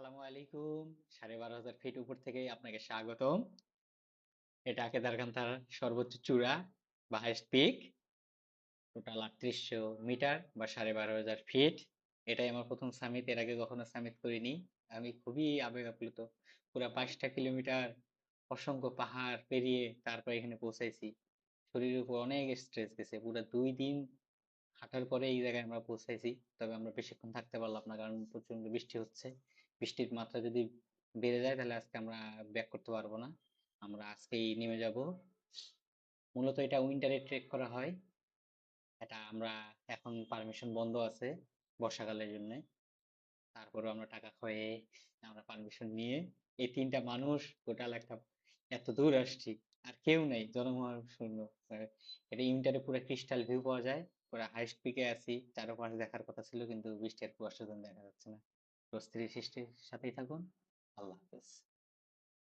আসসালামু আলাইকুম। ১২,৫০০ ফিট উপর থেকে আপনাকে স্বাগতম। এটা কেদারকান্থার সর্বোচ্চ চূড়া বা হাইস্ট পিক। টোটাল ৩৮০০ মিটার বা ১২,৫০০ ফিট। এটাই আমার ১ম সামিট। এর আগে কখনো সামিট করিনি। আমি খুবই আবেগ আপ্লুত। পুরা ২২ টা কিলোমিটার অসংখ্য পাহাড় পেরিয়ে তারপর এখানে পৌঁছাইছি। শরীরের উপর অনেক স্ট্রেস গেছে। পুরা ২ দিন হাঁটার পরে এই জায়গায় আমরা পৌঁছাইছি। তবে আমরা বেশিক্ষণ থাকতে পারলাম না কারণ প্রচন্ড বৃষ্টি হচ্ছে। বৃষ্টির মাত্রা যদি বেড়ে যায় তাহলে আজকে আমরা ব্যাক করতে পারবো না। আমরা আজকেই নেমে যাব। মূলত এটা উইন্টারে ট্রেক করা হয়। এটা আমরা এখন পারমিশন বন্ধ আছে বর্ষাকালের জন্য। তারপরেও আমরা টাকা খয়ে আমরা পারমিশন নিয়ে এই ৩টা মানুষ টোটাল একটা এত দূর আসছি। আর কেউ নেই, জনমানব শূন্য। এটা উইন্টারে পুরো ক্রিস্টাল ভিউ পাওয়া যায়। পুরো হাইস্ট পিকে আছি, চারপাশ দেখার কথা ছিল কিন্তু বৃষ্টি আর কুয়াশার জন্য দেখা যাচ্ছে না। তো স্থির সৃষ্টির সাথেই থাকুন। আল্লাহ হাফেজ।